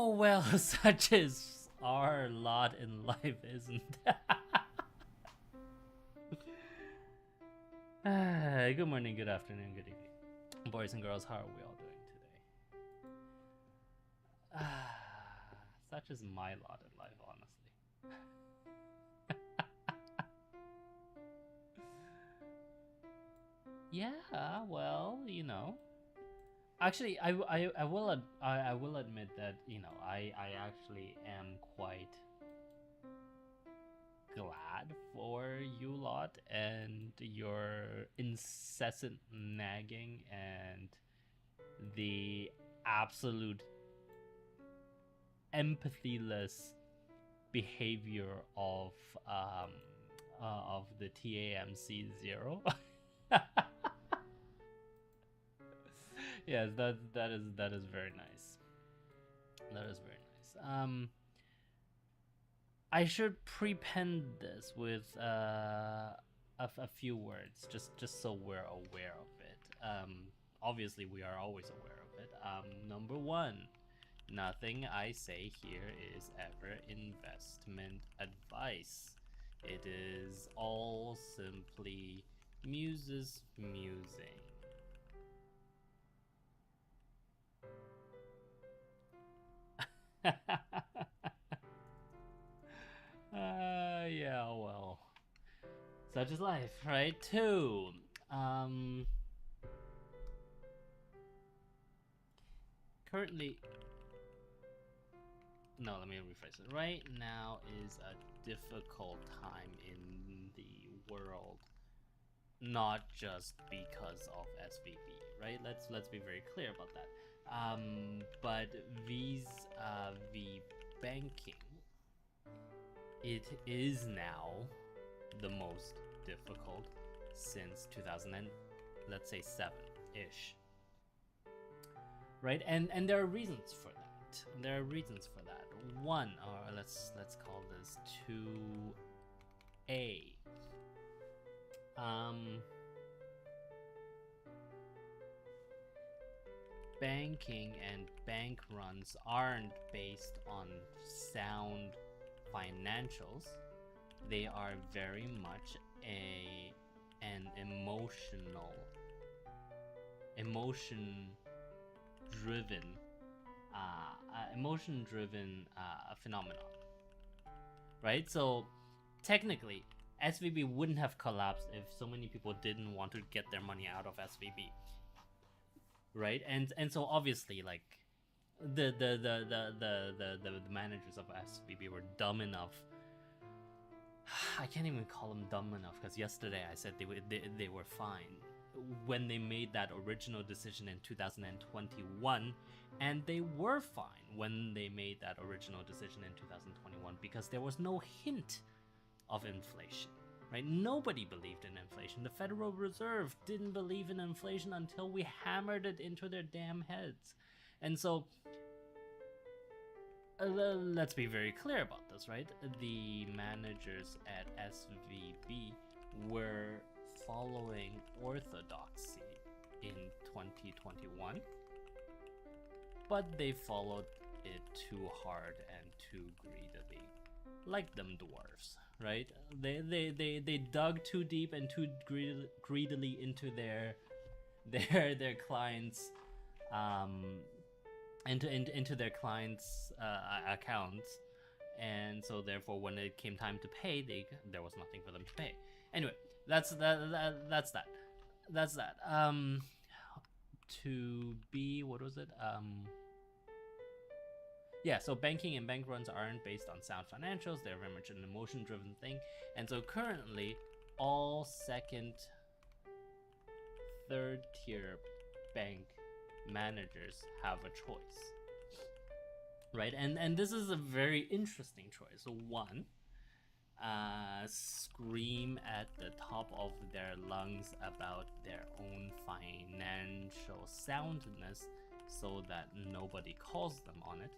Oh well, such is our lot in life, isn't it? Good morning, good afternoon, good evening. Boys and girls, how are we all doing today? Such is my lot in life, honestly. Yeah, well, you know. Actually, I will admit that, you know, I actually am quite glad for you lot and your incessant nagging and the absolute empathyless behavior of the TAMC 0. Yes, that is very nice. That is very nice. I should prepend this with a few words, just so we're aware of it. Obviously, we are always aware of it. Number one, nothing I say here is ever investment advice. It is all simply Muses musing. Yeah, well, such is life, right? Two. Um, Currently, no, let me rephrase it. Right now is a difficult time in the world, not just because of SVB, right? Let's be very clear about that. But vis-a-vis banking, it is now the most difficult since 2000 and let's say 7-ish, right? And there are reasons for that. There are reasons for that. One, or let's call this 2A. Banking and bank runs aren't based on sound financials. They are very much an emotion driven phenomenon, right? So technically, SVB wouldn't have collapsed if so many people didn't want to get their money out of SVB, right? And so obviously, like, the managers of SVB were dumb enough. I can't even call them dumb enough, because yesterday I said they were fine when they made that original decision in 2021, and they were fine when they made that original decision in 2021 because there was no hint of inflation, right? Nobody believed in inflation. The Federal Reserve didn't believe in inflation until we hammered it into their damn heads. And so let's be very clear about this, right? The managers at SVB were following orthodoxy in 2021, but they followed it too hard and too greedily, like them dwarves, right? They dug too deep and too greedily into their clients into their clients' accounts, and so therefore when it came time to pay, there was nothing for them to pay. Anyway, that's that. To be, what was it? Yeah, so banking and bank runs aren't based on sound financials. They're very much an emotion-driven thing. And so currently, all second, third-tier bank managers have a choice, right? And this is a very interesting choice. So one, scream at the top of their lungs about their own financial soundness so that nobody calls them on it.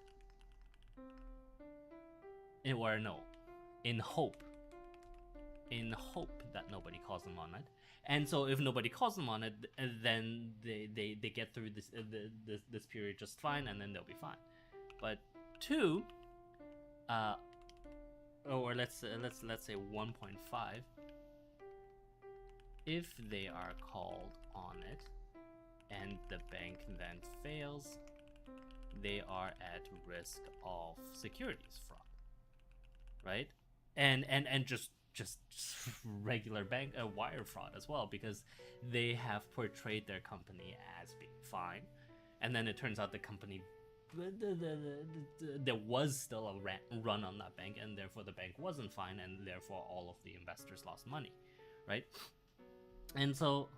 Or no, in hope that nobody calls them on it. And so if nobody calls them on it, then they get through this period just fine, and then they'll be fine. But 2, or let's say 1.5, if they are called on it and the bank then fails, they are at risk of securities fraud, right? And just regular bank wire fraud as well, because they have portrayed their company as being fine, and then it turns out the company, there was still a run on that bank, and therefore the bank wasn't fine, and therefore all of the investors lost money, right? And so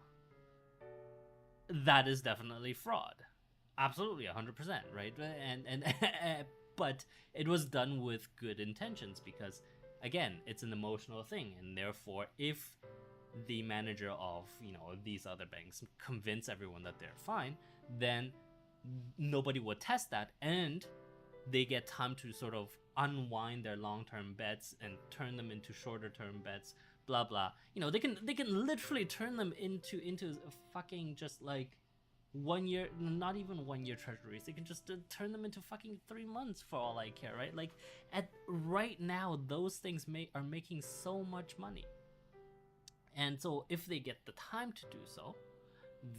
that is definitely fraud, absolutely 100%, right? And but it was done with good intentions, because again, it's an emotional thing, and therefore if the manager of, you know, these other banks convince everyone that they're fine, then nobody would test that, and they get time to sort of unwind their long-term bets and turn them into shorter-term bets, blah blah. You know, they can literally turn them into fucking just like 1 year, not even 1 year treasuries. They can just turn them into fucking 3 months for all I care, right? Like at right now, those things are making so much money, and so if they get the time to do so,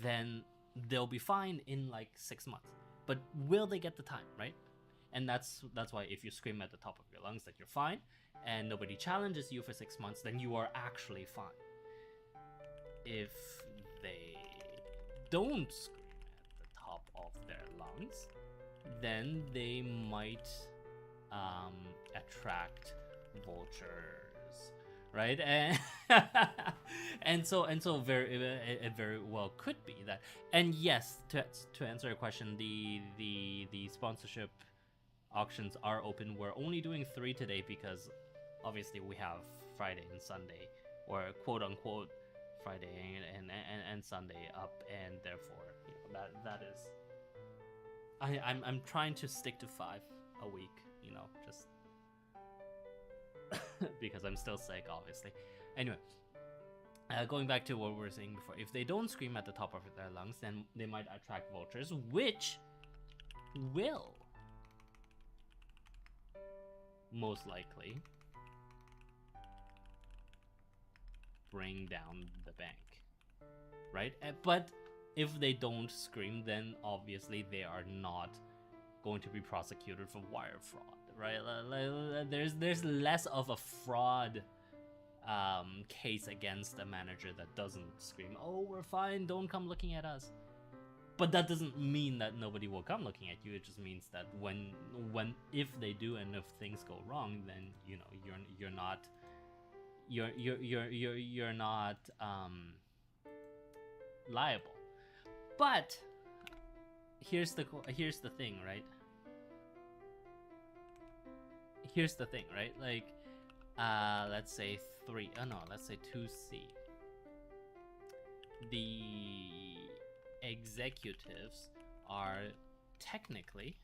then they'll be fine in like 6 months. But will they get the time, right? And that's why if you scream at the top of your lungs that you're fine and nobody challenges you for 6 months, then you are actually fine. If they don't scream at the top of their lungs, then they might attract vultures, right? And so it very well could be that. And yes, to answer your question, the sponsorship auctions are open. We're only doing 3 today because obviously we have Friday and Sunday, or quote unquote Friday and Sunday up, and therefore, you know, that is, I'm trying to stick to 5 a week, you know, just because I'm still sick, obviously. Anyway, going back to what we were saying before, if they don't scream at the top of their lungs, then they might attract vultures, which will most likely bring down the bank, right? But if they don't scream, then obviously they are not going to be prosecuted for wire fraud, right? There's less of a fraud case against a manager that doesn't scream, "Oh, we're fine, don't come looking at us." But that doesn't mean that nobody will come looking at you. It just means that when if they do, and if things go wrong, then you know you're not liable. But here's the thing, right? Here's the thing, right? Like, let's say 2C. The executives are technically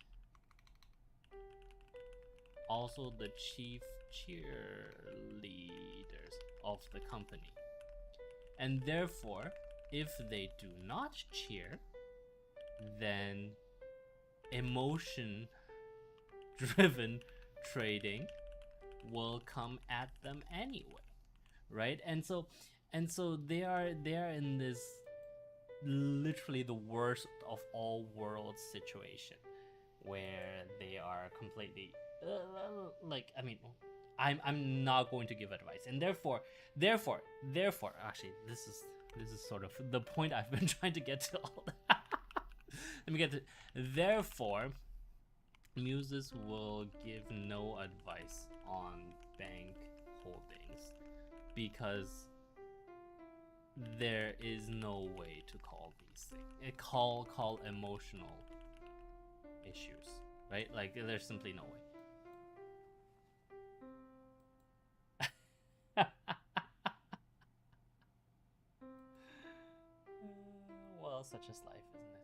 also the chief cheerleaders of the company, and therefore if they do not cheer, then emotion driven trading will come at them anyway, right? And so they are in this literally the worst of all worlds situation, where they are completely like, I mean, I'm not going to give advice, and therefore actually this is sort of the point I've been trying to get to all that. Let me get to, therefore Muses will give no advice on bank holdings, because there is no way to call these things, call emotional issues, right? Like, there's simply no way. Well, such is life, isn't it?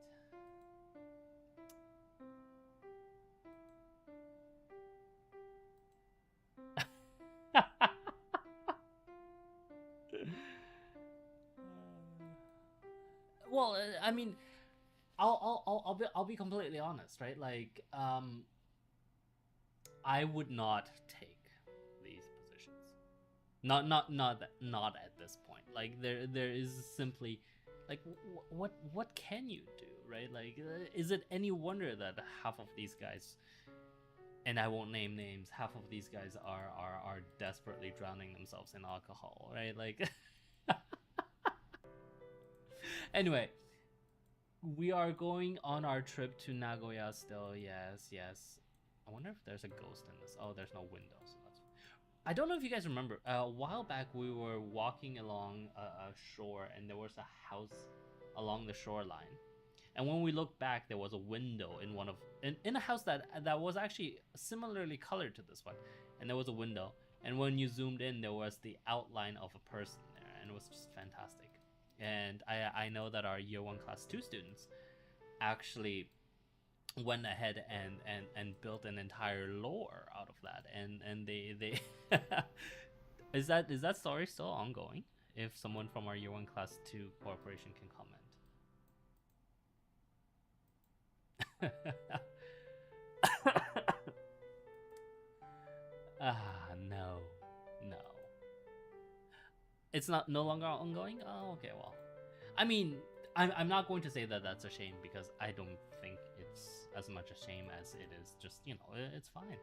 Well, I mean, I'll be completely honest, right? Like, I would not take these positions. Not at this point. Like there is simply like what can you do, right? Like is it any wonder that half of these guys, and I won't name names, half of these guys are desperately drowning themselves in alcohol, right? Like anyway, we are going on our trip to Nagoya still. Yes, yes. I wonder if there's a ghost in this. Oh, there's no window, so that's. I don't know if you guys remember. A while back, we were walking along a shore, and there was a house along the shoreline. And when we looked back, there was a window in one of in a house that was actually similarly colored to this one, and there was a window. And when you zoomed in, there was the outline of a person there, and it was just fantastic. And I know that our year one class 2 students actually went ahead and built an entire lore out of that, and they is that story still ongoing? If someone from our year one class 2 corporation can comment. No, no, it's not no longer ongoing. Oh, okay, well, I mean, I'm not going to say that that's a shame, because I don't think it's as much a shame as it is just, you know, it's fine.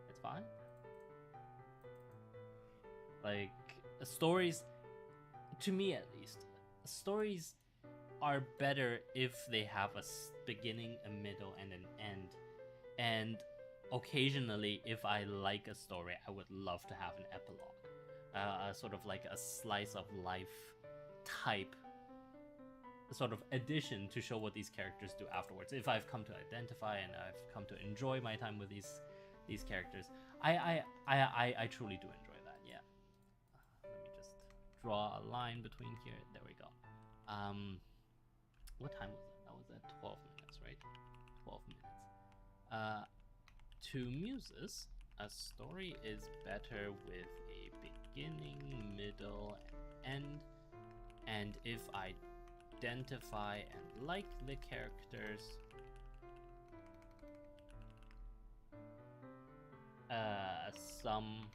It's fine. Like, stories, to me at least, stories are better if they have a beginning, a middle, and an end. And occasionally, if I like a story, I would love to have an epilogue. Sort of like a slice of life type sort of addition to show what these characters do afterwards. If I've come to identify and I've come to enjoy my time with these characters, I truly do enjoy that. Yeah. Let me just draw a line between here. There we go. What time was it? That was at 12 minutes, right? 12 minutes. To Muses, a story is better with a beginning, middle, and end. And if I identify and like the characters, some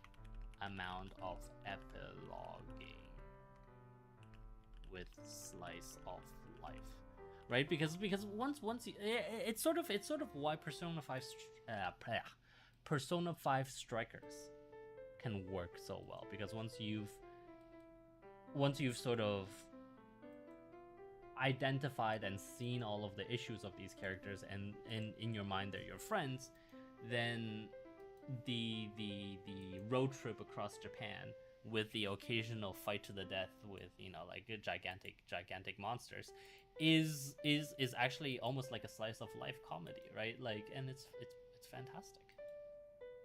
amount of epiloguing with slice of life, right? Because once you, it's sort of why Persona 5 Strikers can work so well, because once you've sort of identified and seen all of the issues of these characters, and in your mind they're your friends, then the road trip across Japan with the occasional fight to the death with, you know, like gigantic monsters is actually almost like a slice of life comedy, right? Like, and it's fantastic.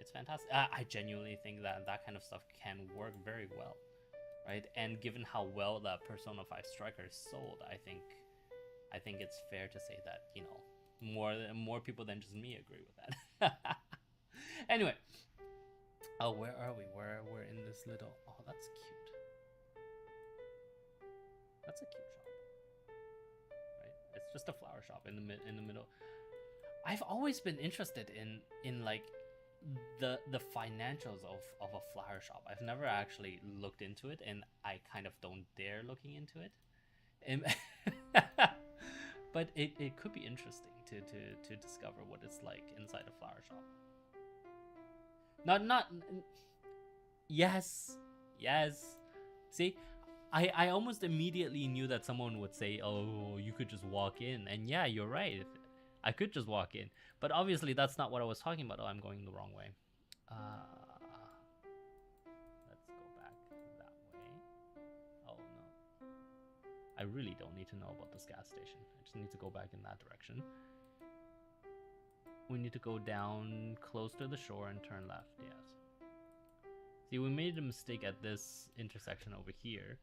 It's fantastic. I genuinely think that kind of stuff can work very well, right? And given how well that Persona 5 Strikers sold, I think it's fair to say that, you know, more people than just me agree with that. Anyway, oh, where are we? We're in this little. Oh, that's cute. That's a cute shop, right? It's just a flower shop in the middle. I've always been interested in like the financials of a flower shop. I've never actually looked into it, and I kind of don't dare looking into it. But it could be interesting to discover what it's like inside a flower shop. Not yes. See, I almost immediately knew that someone would say, oh, you could just walk in. And yeah, you're right, I could just walk in, but obviously that's not what I was talking about. Oh, I'm going the wrong way. Let's go back that way. Oh no, I really don't need to know about this gas station. I just need to go back in that direction. We need to go down close to the shore and turn left. Yes. See, we made a mistake at this intersection over here,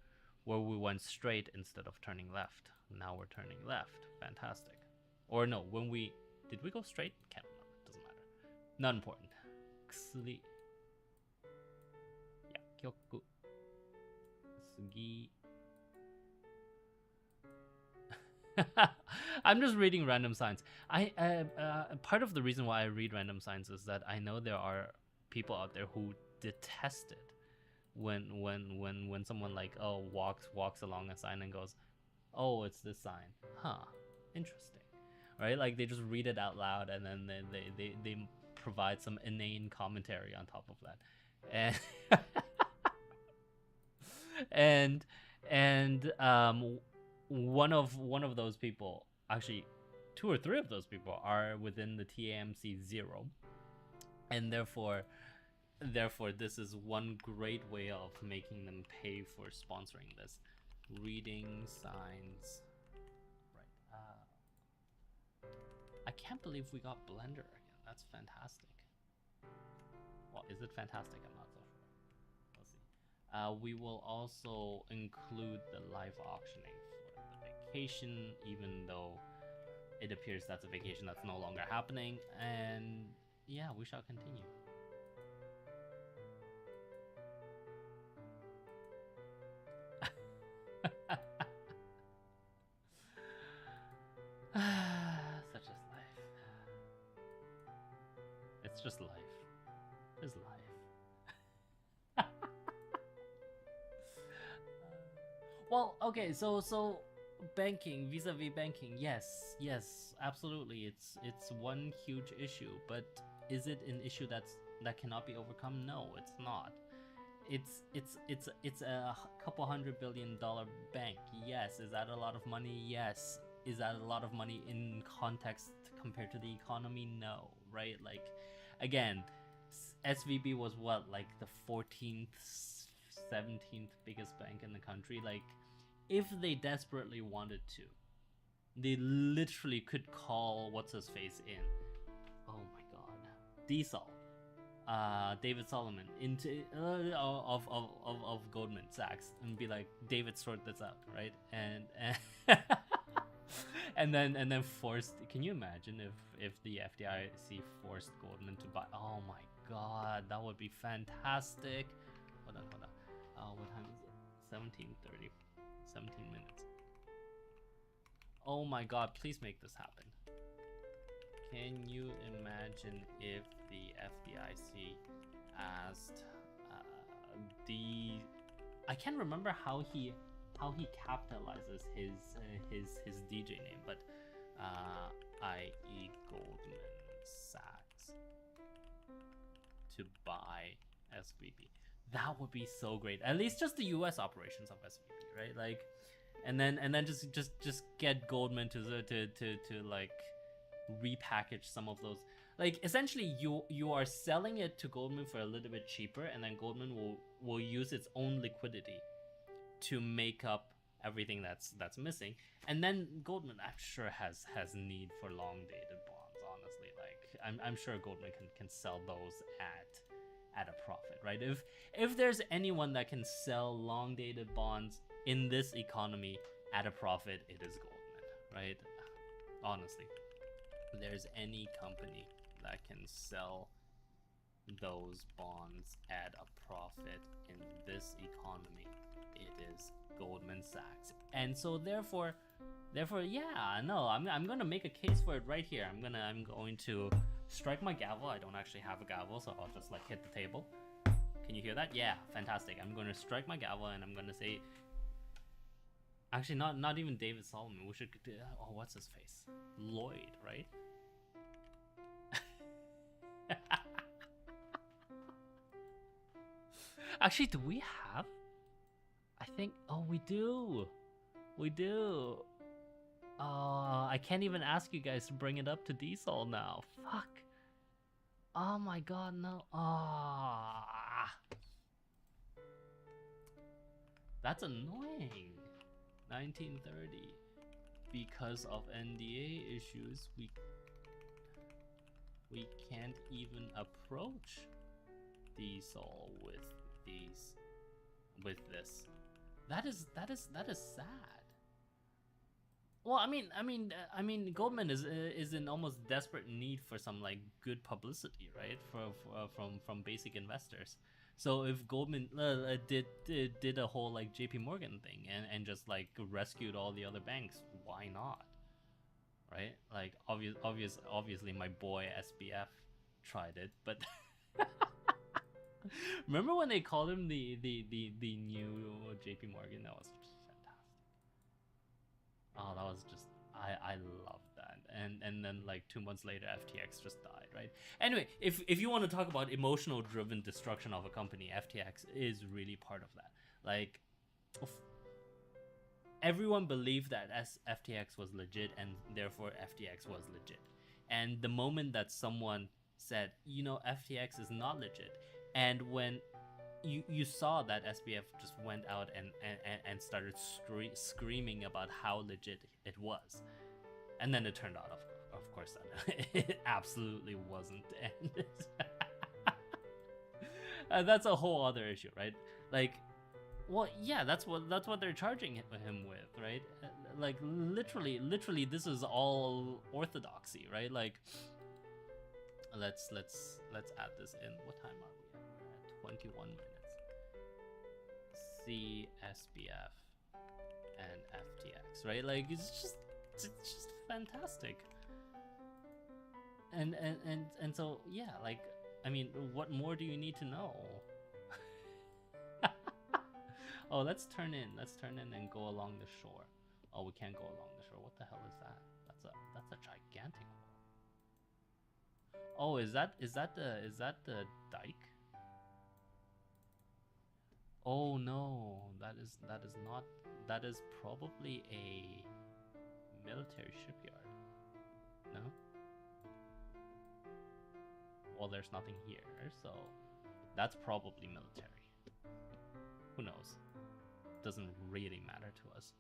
where we went straight instead of turning left. Now we're turning left. Fantastic. Or no, did we go straight? Can't remember. Doesn't matter. Not important. Kusuri. Yakyoku. Sugi. I'm just reading random science. Part of the reason why I read random science is that I know there are people out there who detest it when someone like walks along a sign and goes, oh, it's this sign, huh, interesting, right? Like they just read it out loud and then they provide some inane commentary on top of that, and one of those people, actually two or three of those people, are within the TAMC 0, and therefore this is one great way of making them pay for sponsoring this. Reading signs, right? I can't believe we got Blender again. That's fantastic. Well, is it fantastic? I'm not so sure. Let's see. We will also include the live auctioning for the vacation, even though it appears that's a vacation that's no longer happening. And yeah, we shall continue. Such is life. It's just life. It's life. Well, okay, so banking, vis-a-vis banking, yes, absolutely. It's one huge issue, but is it an issue that cannot be overcome? No, it's not. It's a couple $100 billion bank. Yes. Is that a lot of money? Yes. Is that a lot of money in context compared to the economy? No, right? Like, again, SVB was what, like the 14th, 17th biggest bank in the country. Like, if they desperately wanted to, they literally could call what's his face in. Oh my god, Diesel. David Solomon into of Goldman Sachs and be like, David, sort this out, right? And and then forced. Can you imagine if the FDIC forced Goldman to buy? Oh my god, that would be fantastic. Hold on. What time is it? 17:30. 17 minutes. Oh my god, please make this happen. Can you imagine if the FDIC asked I can't remember how he capitalizes his DJ name, but i.e. Goldman Sachs to buy SVB. That would be so great. At least just the US operations of SVB, right? Like, and then just get Goldman to like repackage some of those. Like, essentially you are selling it to Goldman for a little bit cheaper, and then Goldman will use its own liquidity to make up everything that's missing. And then Goldman, I'm sure, has need for long dated bonds, honestly. Like, I'm sure Goldman can sell those at a profit, right? If there's anyone that can sell long dated bonds in this economy at a profit, it is Goldman, right? Honestly, if there's any company that can sell those bonds at a profit in this economy, it is Goldman Sachs. And so therefore yeah, no, I'm gonna make a case for it right here. I'm going to strike my gavel. I don't actually have a gavel, so I'll just like hit the table. Can you hear that? Yeah, fantastic. I'm gonna strike my gavel and I'm gonna say, actually not even David Solomon. We should what's his face? Lloyd, right? Actually, do we have? I think, we do. I can't even ask you guys to bring it up to Diesel now. Fuck. Oh my god, no. That's annoying. 1930. Because of NDA issues, we can't even approach Diesel with this. That is sad. Well, I mean, Goldman is in almost desperate need for some like good publicity, right? From basic investors. So if Goldman did a whole like JP Morgan thing and just like rescued all the other banks, why not? right? Like obviously my boy SBF tried it, but remember when they called him the new JP Morgan? That was just fantastic. Oh, that was just I love that. And then like 2 months later FTX just died, right? Anyway, if you want to talk about emotional driven destruction of a company, FTX is really part of that. Like everyone believed that FTX was legit and therefore FTX was legit. And the moment that someone said, you know, FTX is not legit, and when you saw that SBF just went out and started screaming about how legit it was, and then it turned out, of course, that it absolutely wasn't, and that's a whole other issue, right? Like, well, yeah, that's what they're charging him with, right? Like literally, this is all orthodoxy, right? Like, let's add this in. What time are we at? We're at 21 minutes. CSBF and FTX, right? Like it's just fantastic. And so yeah, like I mean, what more do you need to know? Oh, let's turn in and go along the shore. Oh, we can't go along the shore. What the hell is that? That's a gigantic wall. Oh, is that the dike? Oh no, that is not. That is probably a military shipyard. No. Well, there's nothing here, so that's probably military. Who knows? Doesn't really matter to us.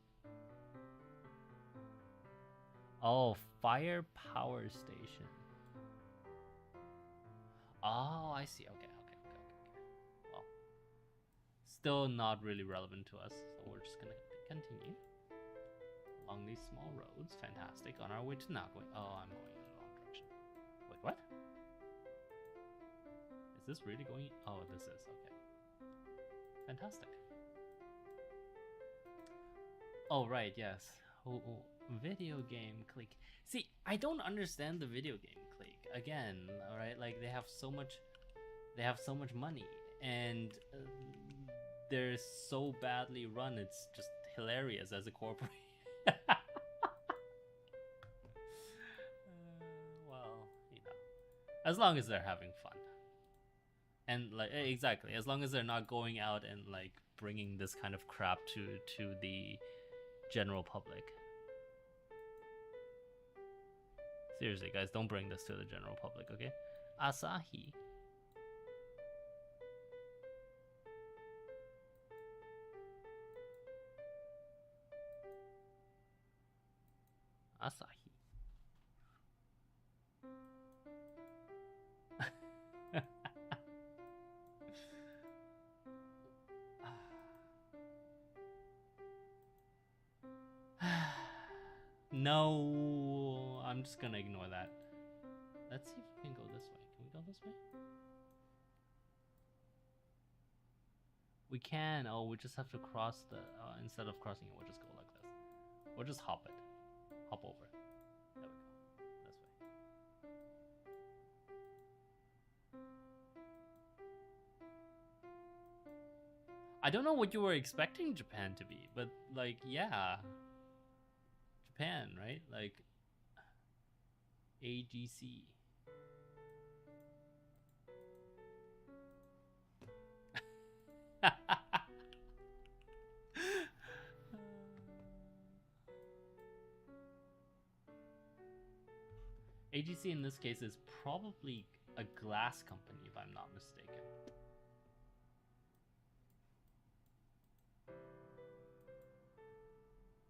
Oh, fire power station. Oh, I see. Okay. Well, still not really relevant to us, so we're just gonna continue along these small roads. Fantastic. On our way to Nagui. Oh, I'm going in the wrong direction. Wait, what? Is this really going? Oh, this is. Okay. Fantastic. Oh, right, yes. Oh, video game clique. See, I don't understand the video game clique. Again, all right, like they have so much money, and they're so badly run. It's just hilarious as a corporation. Well, you know, as long as they're having fun, and like exactly, as long as they're not going out and like bringing this kind of crap to the general public. Seriously, guys, don't bring this to the general public, okay? Asahi. Asahi. No, I'm just gonna ignore that. Let's see if we can go this way. Can we go this way? We can. Oh, we just have to cross the. Instead of crossing it, we'll just go like this. We'll just hop it. Hop over it. There we go. This way. I don't know what you were expecting Japan to be, but like, yeah. Japan, right? Like AGC. AGC in this case is probably a glass company, if I'm not mistaken.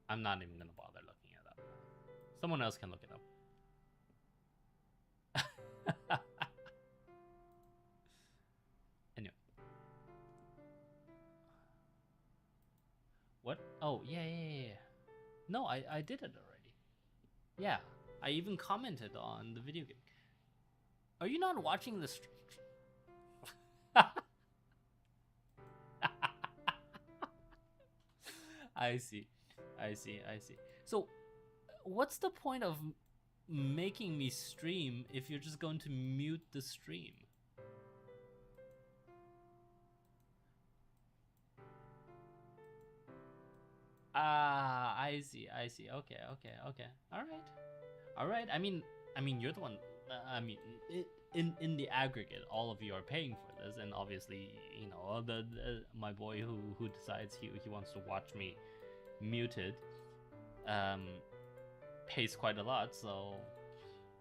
I'm not even gonna bother looking it up. Someone else can look it up. Anyway. What? Oh, yeah. No, I did it already. Yeah, I even commented on the video game. Are you not watching the stream? I see. So, what's the point of making me stream if you're just going to mute the stream? Ah, I see. Okay. All right. I mean, you're the one. I mean, in the aggregate, all of you are paying for this, and obviously, you know, my boy who decides he wants to watch me muted, pays quite a lot. So,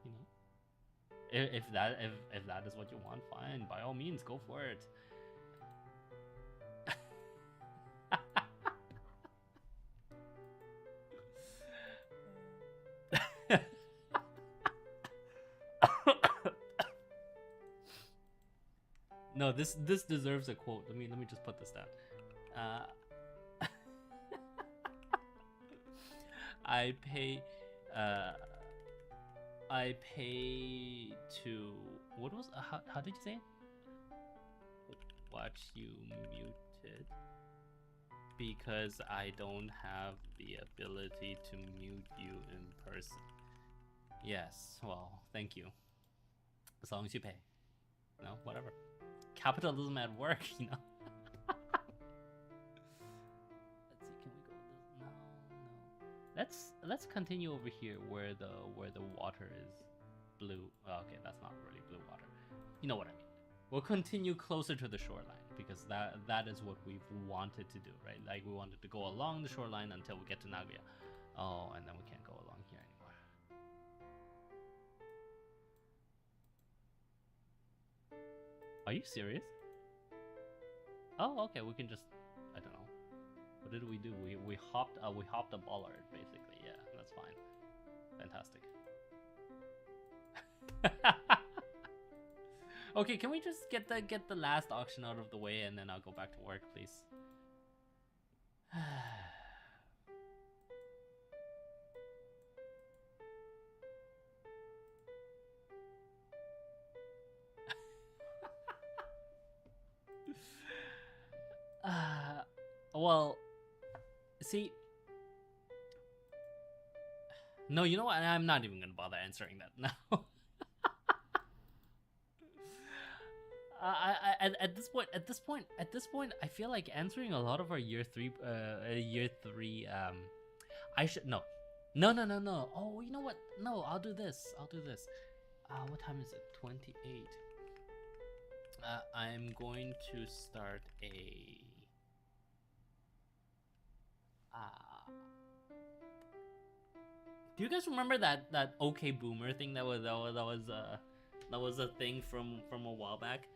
you know, if that is what you want, fine. By all means, go for it. No, this deserves a quote. Let me just put this down. I pay to what was how did you say it? Watch you muted because I don't have the ability to mute you in person. Yes, well, thank you. As long as you pay. No, whatever. Capitalism at work, you know. Let's see, can we go with this? No. Let's continue over here where the water is blue. Oh, okay, that's not really blue water. You know what I mean. We'll continue closer to the shoreline because that is what we've wanted to do, right? Like we wanted to go along the shoreline until we get to Nagoya. Oh, and then we can't go along here anymore. Are you serious? Oh, okay. We can just, I don't know. What did we do? We hopped a bollard basically. Yeah, that's fine. Fantastic. Okay, can we just get the last auction out of the way and then I'll go back to work, please? Well, see, no, you know what? I'm not even gonna bother answering that now. At this point, I feel like answering a lot of our year three. I should no. Oh, you know what? No, I'll do this. What time is it? 28. I'm going to start a. Do you guys remember that OK Boomer thing that was a thing from a while back?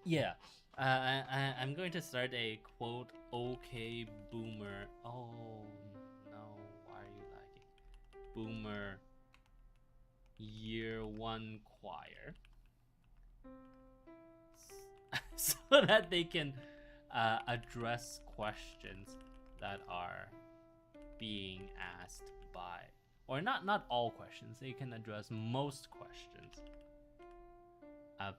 Yeah. I'm going to start a quote OK Boomer. Oh no, why are you lagging? Boomer Year 1 choir. So that they can address questions that are being asked by, or not all questions, they can address most questions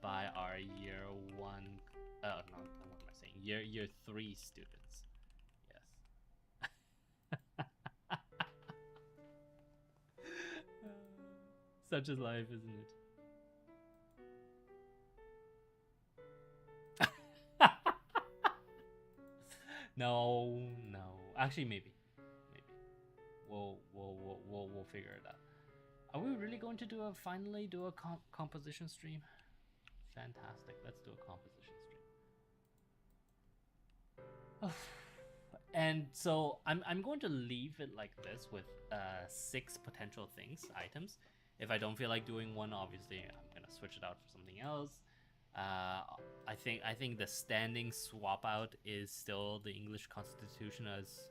by our year 1, no, what am I saying? Year 3 students. Yes. Such is life, isn't it? No. Actually, maybe. We'll figure it out. Are we really going to finally do a composition stream? Fantastic. Let's do a composition stream. And so I'm going to leave it like this with 6 potential items. If I don't feel like doing one, obviously I'm gonna switch it out for something else. I think the standing swap out is still the English Constitution as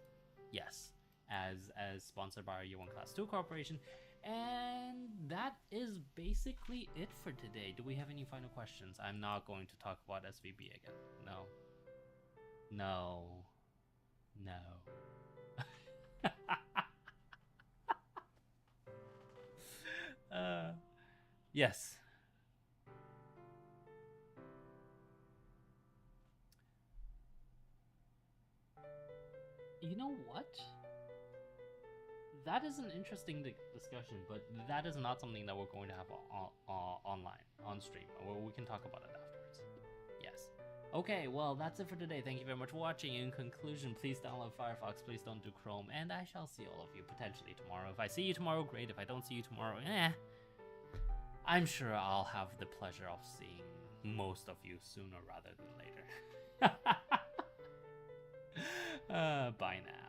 sponsored by our Year 1 Class 2 Corporation. And that is basically it for today. Do we have any final questions? I'm not going to talk about SVB again. No. Yes. You know what? that is an interesting discussion, but that is not something that we're going to have online, on stream. We can talk about it afterwards. Yes. Okay, well, that's it for today. Thank you very much for watching. In conclusion, please download Firefox, please don't do Chrome, and I shall see all of you potentially tomorrow. If I see you tomorrow, great. If I don't see you tomorrow, I'm sure I'll have the pleasure of seeing most of you sooner rather than later. Bye now.